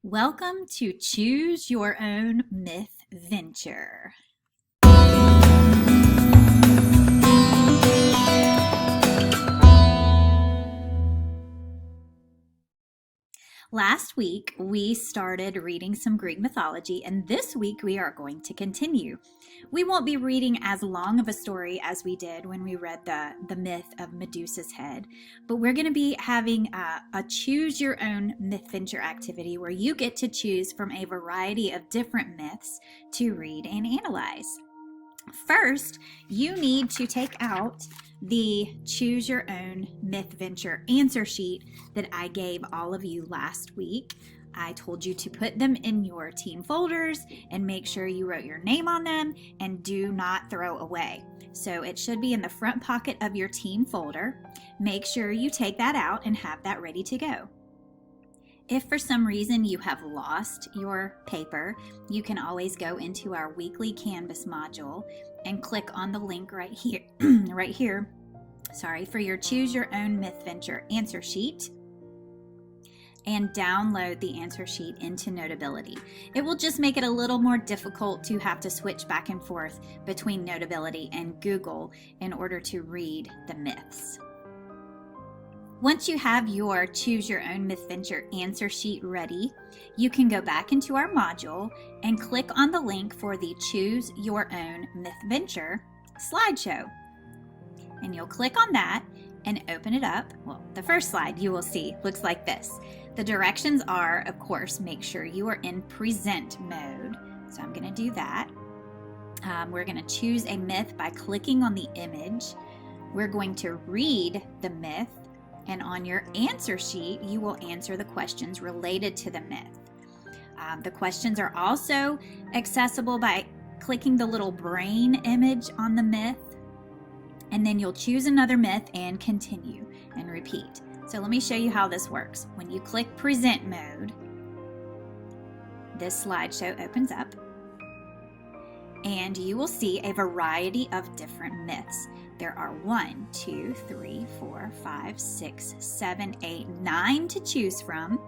Welcome to Choose Your Own Myth Venture. Last week, we started reading some Greek mythology, and this week we are going to continue. We won't be reading as long of a story as we did when we read the myth of Medusa's head, but we're going to be having a choose your own myth venture activity where you get to choose from a variety of different myths to read and analyze. First, you need to take out the Choose Your Own Myth Venture answer sheet that I gave all of you last week. I told you to put them in your team folders and make sure you wrote your name on them and do not throw away. So it should be in the front pocket of your team folder. Make sure you take that out and have that ready to go. If for some reason you have lost your paper, you can always go into our weekly Canvas module and click on the link right here, for your Choose Your Own Myth Venture answer sheet and download the answer sheet into Notability. It will just make it a little more difficult to have to switch back and forth between Notability and Google in order to read the myths. Once you have your Choose Your Own Myth Venture answer sheet ready, you can go back into our module and click on the link for the Choose Your Own Myth Venture slideshow. And you'll click on that and open it up. Well, the first slide you will see looks like this. The directions are, of course, make sure you are in present mode. So I'm going to do that. We're going to choose a myth by clicking on the image. We're going to read the myth. And on your answer sheet, you will answer the questions related to the myth. The questions are also accessible by clicking the little brain image on the myth. And then you'll choose another myth and continue and repeat. So let me show you how this works. When you click present mode, this slideshow opens up. And you will see a variety of different myths. There are 1, 2, 3, 4, 5, 6, 7, 8, 9 to choose from.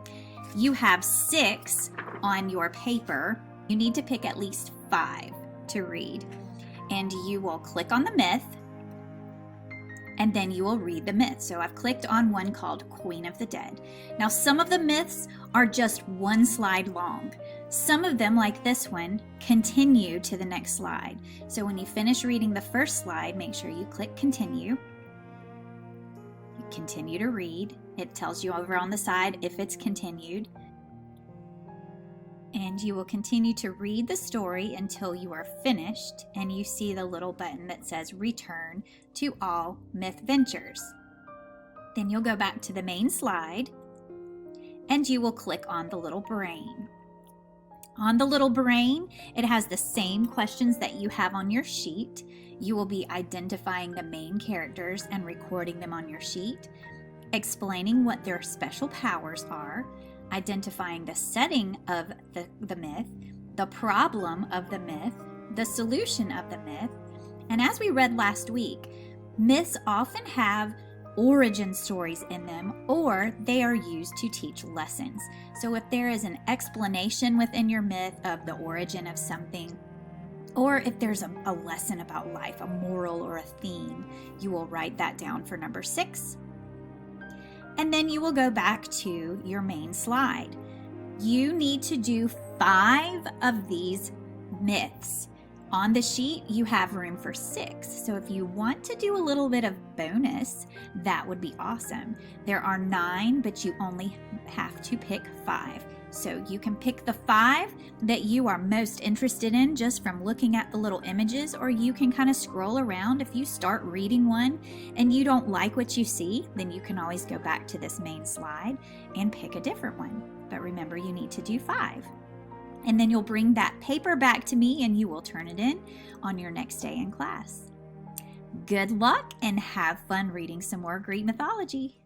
You have 6 on your paper. You need to pick at least 5 to read. And you will click on the myth, and then you will read the myth. So I've clicked on one called Queen of the Dead. Now, some of the myths are just one slide long. Some of them, like this one, continue to the next slide. So when you finish reading the first slide, make sure you click continue. You continue to read. It tells you over on the side if it's continued. And you will continue to read the story until you are finished and you see the little button that says return to all myth ventures. Then you'll go back to the main slide and you will click on the little brain. On the little brain, it has the same questions that you have on your sheet. You will be identifying the main characters and recording them on your sheet, explaining what their special powers are, identifying the setting of the myth, the problem of the myth, the solution of the myth. And as we read last week, myths often have origin stories in them, or they are used to teach lessons. So if there is an explanation within your myth of the origin of something, or if there's a lesson about life, a moral or a theme, you will write that down for number 6. And then you will go back to your main slide. You need to do 5 of these myths. On the sheet, you have room for 6. So if you want to do a little bit of bonus, that would be awesome. There are 9, but you only have to pick 5. So you can pick the 5 that you are most interested in just from looking at the little images, or you can kind of scroll around. If you start reading one and you don't like what you see, then you can always go back to this main slide and pick a different one. But remember, you need to do 5. And then you'll bring that paper back to me and you will turn it in on your next day in class. Good luck and have fun reading some more Greek mythology.